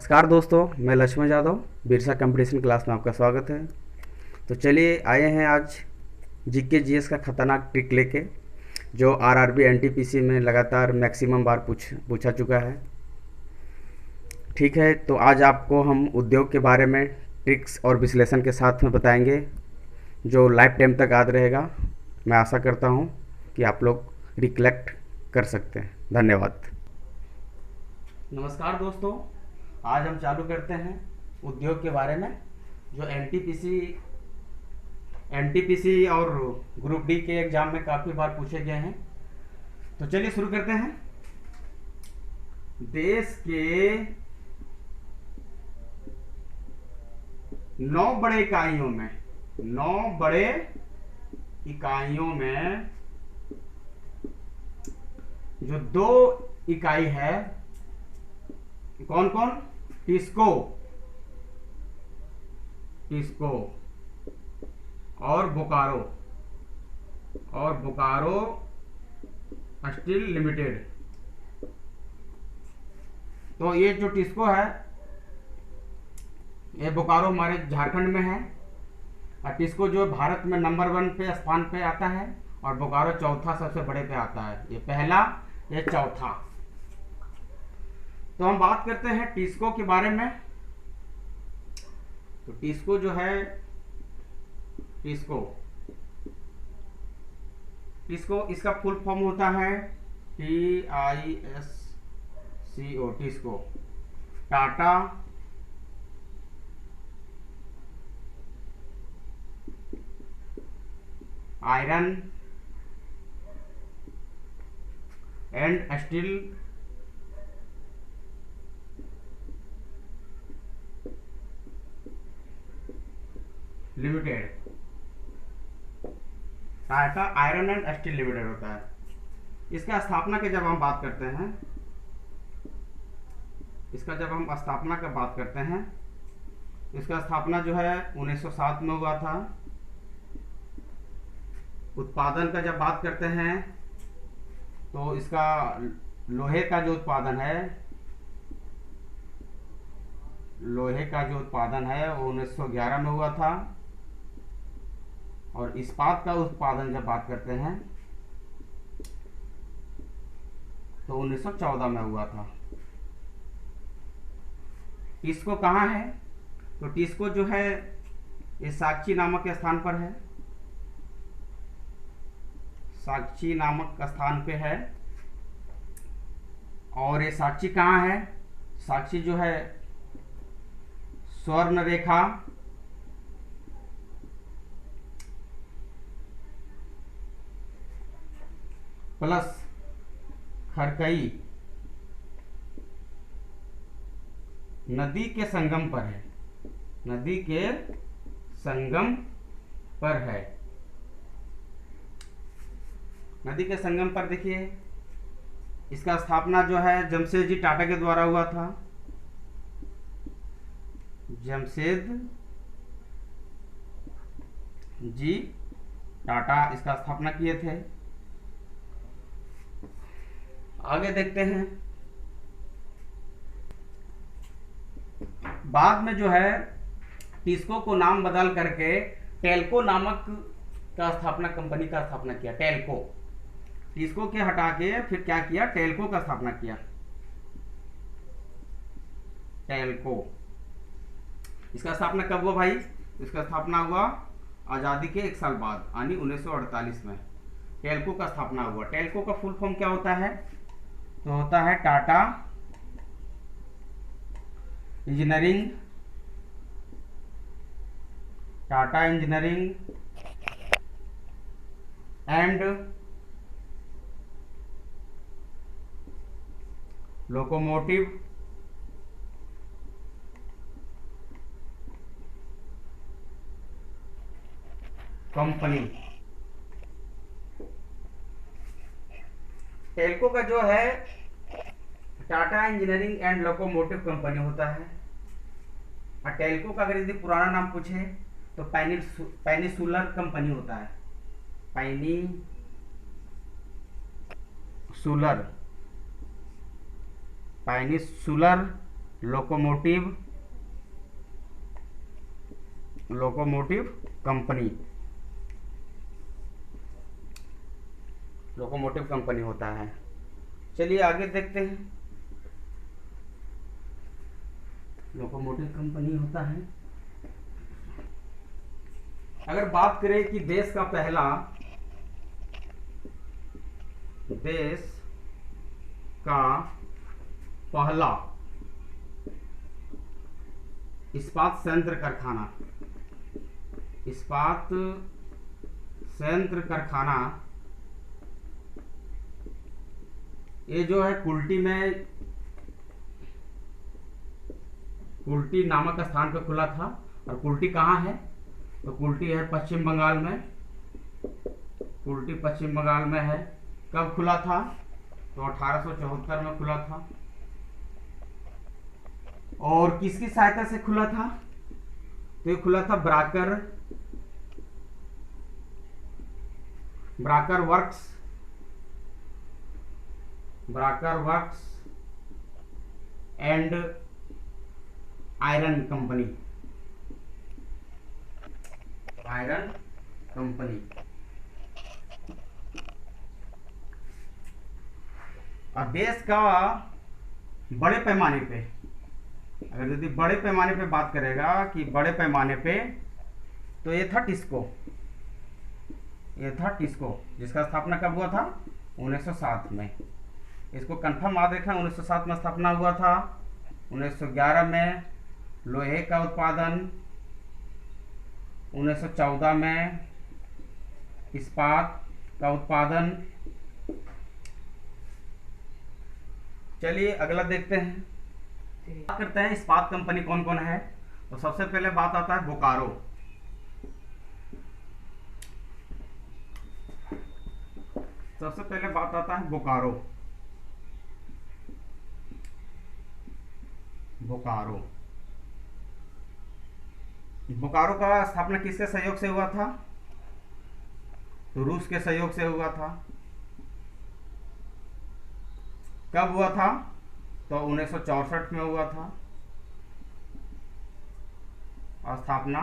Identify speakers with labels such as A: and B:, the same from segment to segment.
A: नमस्कार दोस्तों, मैं लक्ष्मण यादव बिरसा कंपटीशन क्लास में आपका स्वागत है। तो चलिए आए हैं आज जीके जीएस का खतरनाक ट्रिक लेके, जो आरआरबी एनटीपीसी में लगातार मैक्सिमम बार पूछा चुका है। ठीक है, तो आज आपको हम उद्योग के बारे में ट्रिक्स और विश्लेषण के साथ में बताएंगे, जो लाइफ टाइम तक याद रहेगा। मैं आशा करता हूँ कि आप लोग रिकलेक्ट कर सकते हैं। धन्यवाद। नमस्कार दोस्तों, आज हम चालू करते हैं उद्योग के बारे में, जो एनटीपीसी और ग्रुप डी के एग्जाम में काफ़ी बार पूछे गए हैं। तो चलिए शुरू करते हैं। देश के 9 बड़े इकाइयों में जो 2 इकाई है, कौन कौन? टिस्को और बोकारो स्टील लिमिटेड। तो ये जो टिस्को है, ये बोकारो हमारे झारखंड में है, और टिस्को जो भारत में नंबर 1 पे स्थान पे आता है, और बोकारो चौथा सबसे बड़े पे आता है। ये पहला, ये चौथा। तो हम बात करते हैं टिस्को के बारे में। तो टिस्को जो है, टिस्को इसका फुल फॉर्म होता है TISCO, TISCO. Tata iron and steel limited. Tata iron and steel limited होता है। इसका स्थापना की जब हम बात करते हैं, इसका स्थापना जो है 1907 में हुआ था। उत्पादन का जब बात करते हैं, तो इसका लोहे का जो उत्पादन है वो 1911 में हुआ था। और इस्पात का उत्पादन जब बात करते हैं, तो 1914 में हुआ था। टिस्को कहाँ है? तो टिस्को जो है, ये साक्षी नामक स्थान पर है। साक्षी नामक स्थान पे है। और ये साक्षी कहाँ है? साक्षी जो है, स्वर्ण रेखा प्लस खरकई नदी के संगम पर है। नदी के संगम पर देखिए, इसका स्थापना जो है जमशेदजी टाटा के द्वारा हुआ था। जमशेद जी टाटा इसका स्थापना किए थे। आगे देखते हैं। बाद में जो है, टिस्को को नाम बदल करके टेल्को नामक कंपनी का स्थापना किया। टेल्को, टिस्को के हटा के फिर क्या किया? टेल्को का स्थापना किया। टेल्को, इसका स्थापना कब हुआ भाई? इसका स्थापना हुआ आज़ादी के 1 साल बाद, यानी 1948 में टेल्को का स्थापना हुआ। टेल्को का फुल फॉर्म क्या होता है? तो होता है Tata engineering and locomotive company. Telco का जो है, Tata engineering and locomotive company होता है। और टेल्को का अगर यदि पुराना नाम पूछे, तो पेनिसुलर कंपनी होता है। Peninsular locomotive locomotive company, locomotive company होता है। चलिए आगे देखते हैं। लोकोमोटिव कंपनी होता है। अगर बात करें कि देश का पहला इस्पात संयंत्र कारखाना, ये जो है कुल्टी नामक स्थान पर खुला था। और कुल्टी कहाँ है? तो कुल्टी है पश्चिम बंगाल में। कुल्टी पश्चिम बंगाल में है। कब खुला था? तो 1874 में खुला था। और किसकी सहायता से खुला था? तो ये खुला था ब्राकर वर्क्स एंड आयरन कंपनी। और देश का बड़े पैमाने पे, अगर यदि बड़े पैमाने पे बात करेगा कि बड़े पैमाने पे, तो ये था टिस्को, जिसका स्थापना कब हुआ था? 1907 में। इसको कंफर्म याद रखना, 1907 में स्थापना हुआ था। 1911 में लोहे का उत्पादन, 1914 में इस्पात का उत्पादन। चलिए अगला देखते हैं। बात करते हैं इस्पात कंपनी कौन कौन है। तो सबसे पहले बात आता है बोकारो। बोकारो का स्थापना किसके सहयोग से हुआ था? तो रूस के सहयोग से हुआ था। कब हुआ था? तो 1964 में हुआ था स्थापना।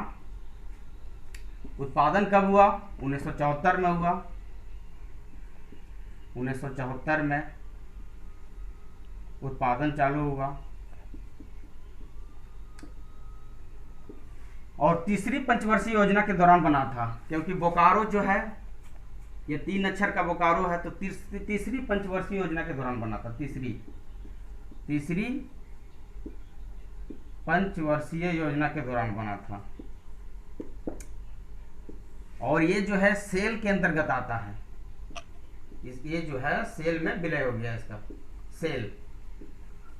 A: उत्पादन कब हुआ? 1974 में हुआ। 1974 में उत्पादन चालू हुआ। और तीसरी पंचवर्षीय योजना के दौरान बना था, क्योंकि बोकारो जो है ये 3 अक्षर का बोकारो है, तो तीसरी पंचवर्षीय योजना के दौरान बना था। तीसरी पंचवर्षीय योजना के दौरान बना था। और ये जो है सेल के अंतर्गत आता है। ये जो है सेल में विलय हो गया इसका। SAIL,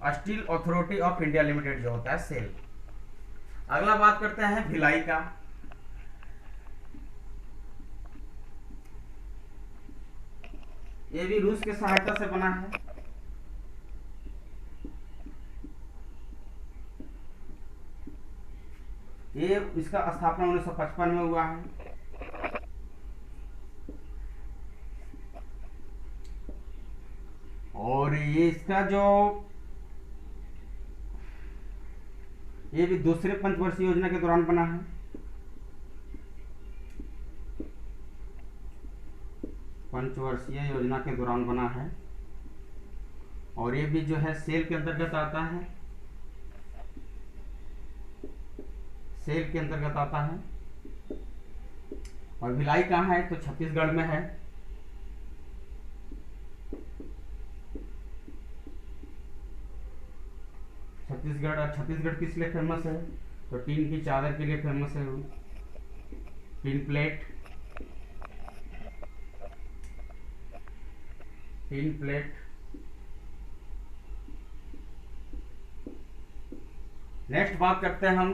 A: Steel Authority of India Limited जो होता है, सेल। अगला बात करते हैं भिलाई का। ये भी रूस के सहायता से बना है। ये इसका स्थापना 1955 में हुआ है। और ये इसका जो ये भी दूसरे पंचवर्षीय योजना के दौरान बना है। पंचवर्षीय योजना के दौरान बना है। और ये भी जो है सेल के अंतर्गत आता है। सेल के अंतर्गत आता है। और भिलाई कहाँ है? तो छत्तीसगढ़ में है। छत्तीसगढ़ किस लिए फेमस है? तो टीन की चादर के लिए फेमस है। Tin plate. नेक्स्ट बात करते हैं हम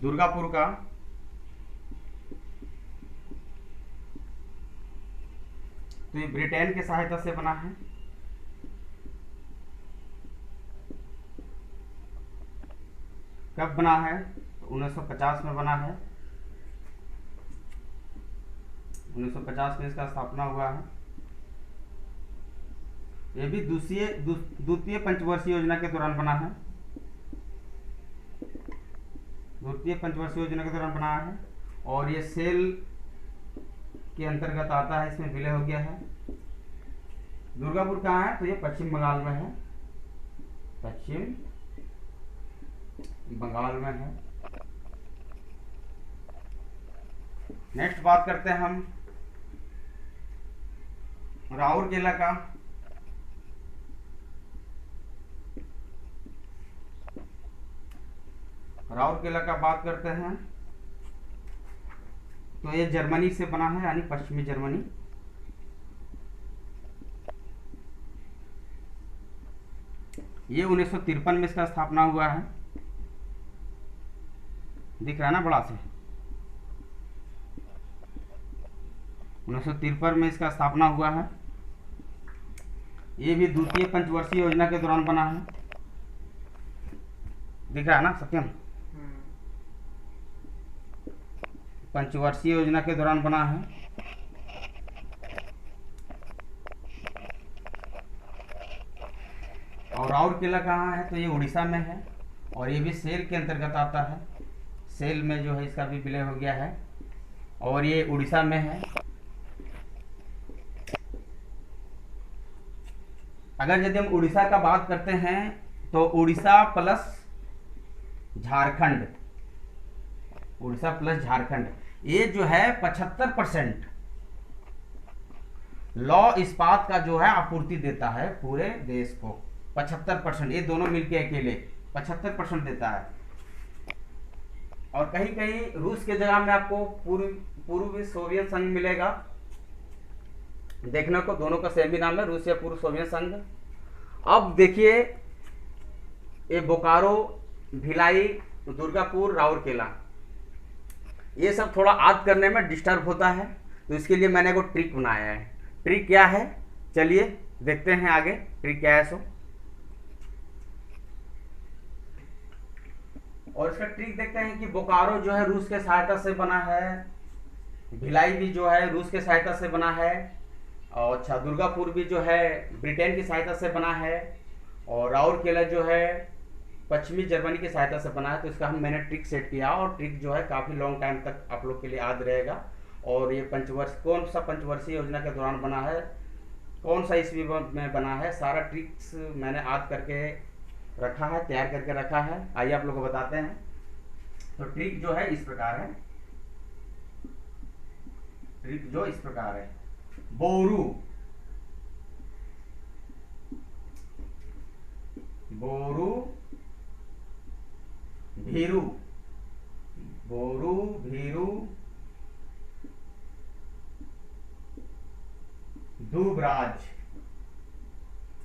A: दुर्गापुर का। तो ये ब्रिटेन के सहायता से बना है। कब बना है? तो 1950 में बना है। 1950 में इसका स्थापना हुआ है। ये भी द्वितीय पंचवर्षीय योजना के दौरान बना है, द्वितीय पंचवर्षीय योजना के दौरान बना है। और ये सेल के अंतर्गत आता है, इसमें विलय हो गया है। दुर्गापुर कहाँ है? तो ये पश्चिम बंगाल में है, पश्चिम बंगाल में है। नेक्स्ट बात करते हैं हम राउरकेला का। राउरकेला का बात करते हैं तो ये जर्मनी से बना है, यानी पश्चिमी जर्मनी। ये 1953 में इसका स्थापना हुआ है, दिख रहा है ना बड़ा से। 1953 में इसका स्थापना हुआ है। ये भी द्वितीय पंचवर्षीय योजना के दौरान बना है, दिख रहा है ना सत्यम? पंचवर्षीय योजना के दौरान बना है। और राउरकेला कहाँ है? तो ये उड़ीसा में है, और ये भी सेल के अंतर्गत आता है। सेल में जो है इसका भी विलय हो गया है, और ये उड़ीसा में है। अगर यदि हम उड़ीसा का बात करते हैं तो उड़ीसा प्लस झारखंड, उड़ीसा प्लस झारखंड, ये जो है 75% लौ इस्पात का जो है आपूर्ति देता है पूरे देश को। 75%, ये दोनों मिलके अकेले 75% देता है। और कहीं कहीं रूस के जगह में आपको पूर्वी सोवियत संघ मिलेगा देखने को, दोनों का सेम ही नाम है, रूस या पूर्व सोवियत संघ। अब देखिए ये बोकारो, भिलाई, दुर्गापुर, राउरकेला, ये सब थोड़ा याद करने में डिस्टर्ब होता है, तो इसके लिए मैंने एक ट्रिक बनाया है। ट्रिक क्या है? चलिए देखते हैं आगे ट्रिक क्या है। सो और इसका ट्रिक देखते हैं कि बोकारो जो है रूस के सहायता से बना है, भिलाई भी जो है रूस के सहायता से बना है, और अच्छा दुर्गापुर भी जो है ब्रिटेन की सहायता से बना है, और राउरकेला जो है पश्चिमी जर्मनी की सहायता से बना है। तो इसका मैंने ट्रिक सेट किया, और ट्रिक जो है काफ़ी लॉन्ग टाइम तक आप लोग के लिए याद रहेगा। और ये कौन सा पंचवर्षीय योजना के दौरान बना है, कौन सा ईस्वी में बना है, सारा ट्रिक्स मैंने याद करके रखा है, तैयार करके रखा है। आइए आप लोग को बताते हैं। तो ट्रिक जो है इस प्रकार है, ट्रिक जो इस प्रकार है। बोरू, बोरू भीरू, बोरू भीरू दूबराज।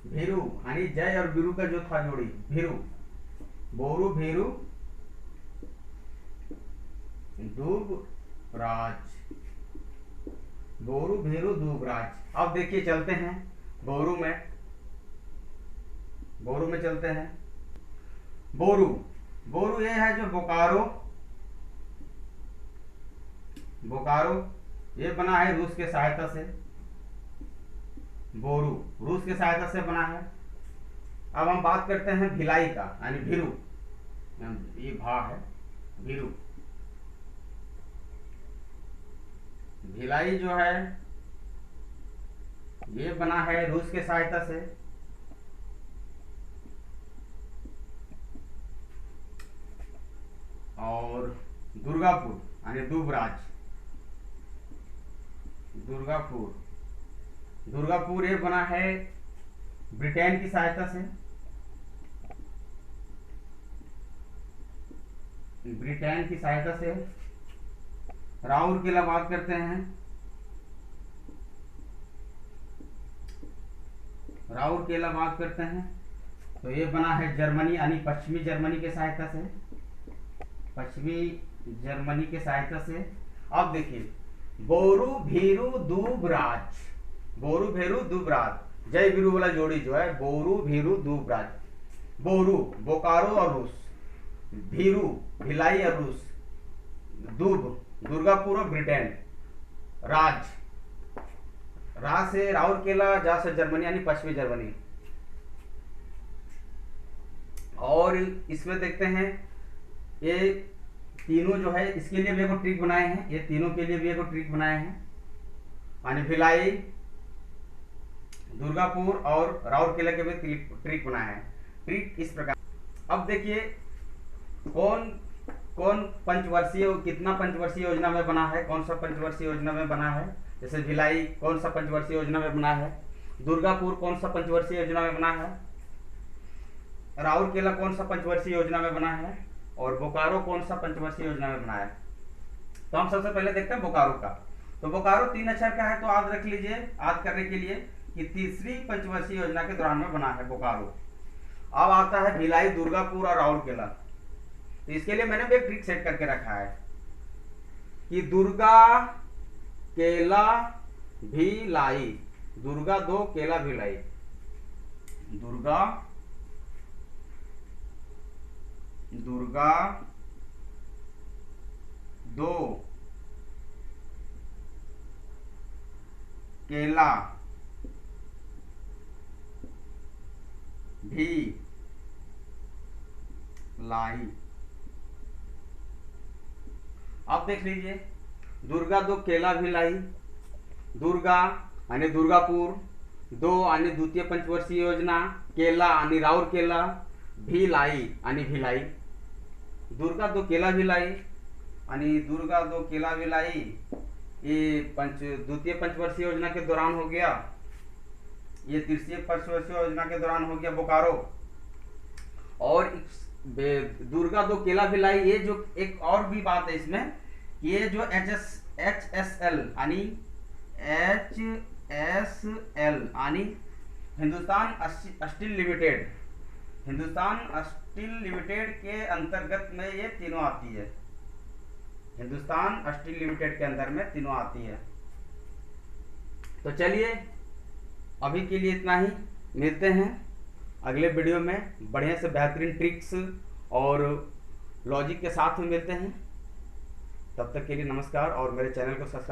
A: भीरू यानी जय और बीरू का जो था जोड़ी, भीरू, बोरू भीरू दूबराज, बोरू भीरू दूबराज। अब देखिए चलते हैं बोरू में, बोरू में चलते हैं। बोरू, बोरू ये है जो बोकारो, बोकारो ये बना है रूस के सहायता से, बोरू रूस के सहायता से बना है। अब हम बात करते हैं भिलाई का, यानी भीरू, ये भा है भीरू। भिलाई जो है ये बना है रूस के सहायता से, और दुर्गापुर यानी दूबराज, दुर्गापुर, दुर्गापुर ये बना है ब्रिटेन की सहायता से, ब्रिटेन की सहायता से। राउरकेला बात करते हैं, राउरकेला बात करते हैं तो ये बना है जर्मनी यानी पश्चिमी जर्मनी के सहायता से, पश्चिमी जर्मनी के सहायता से। अब देखिए बोरू भीरू दूबराज, बोरू भीरू दूबराज, जय बीरू वाला जोड़ी जो है बोरू भीरू दूबराज। बोरू बोकारो और रूस, भीरू भिलाई और रूस, दूब दुर्गापुर और ब्रिटेन, राज रा से राउरकेला, जा से जर्मनी यानी पश्चिमी जर्मनी। और इसमें देखते हैं ये तीनों जो है इसके लिए भी एक ट्रिक बनाए हैं, ये तीनों के लिए भी एक ट्रिक बनाए हैं, यानी भिलाई, दुर्गापुर और राउरकेला के भी ट्रिक बनाए हैं। ट्रिक इस प्रकार, अब देखिए कौन कौन पंचवर्षीय, कितना पंचवर्षीय योजना में बना है, कौन सा पंचवर्षीय योजना में बना है। जैसे भिलाई कौन सा पंचवर्षीय योजना में बना है, दुर्गापुर कौन सा पंचवर्षीय योजना में बना है, राउरकेला कौन सा पंचवर्षीय योजना में बना है, और बोकारो कौन सा पंचवर्षीय योजना में बना है। तो हम सबसे पहले देखते हैं बोकारो का। तो बोकारो 3 अक्षर का है, तो याद रख लीजिए, याद करने के लिए कि तीसरी पंचवर्षीय योजना के दौरान में बना है बोकारो। अब आता है भिलाई, दुर्गापुर और राउरकेला। तो इसके लिए मैंने भी एक ट्रिक सेट करके रखा है कि दुर्गा, केला, भिलाई, दुर्गा 2, केला, भिलाई, दुर्गा 2, केला, भिलाई। अब देख लीजिए, दुर्गा 2, केला, भिलाई, दुर्गा यानी दुर्गापुर, 2 यानी द्वितीय पंचवर्षीय योजना, केला यानी राउरकेला, भिलाई यानी भिलाई। दुर्गा 2, केला, भिलाई यानी दुर्गा 2, केला, भिलाई, ये द्वितीय पंचवर्षीय योजना के दौरान हो गया, ये तृतीय पंचवर्षीय योजना के दौरान हो गया बोकारो। और दुर्गा 2, केला, भिलाई, ये जो एक और भी बात है इसमें, ये जो HSL यानी यानी Hindustan steel limited, Hindustan steel limited के अंतर्गत में ये तीनों आती है, हिंदुस्तान स्टील लिमिटेड के अंदर में तीनों आती है। तो चलिए अभी के लिए इतना ही, मिलते हैं अगले वीडियो में बढ़िया से बेहतरीन ट्रिक्स और लॉजिक के साथ में मिलते हैं। तब तक के लिए नमस्कार, और मेरे चैनल को सब्सक्राइब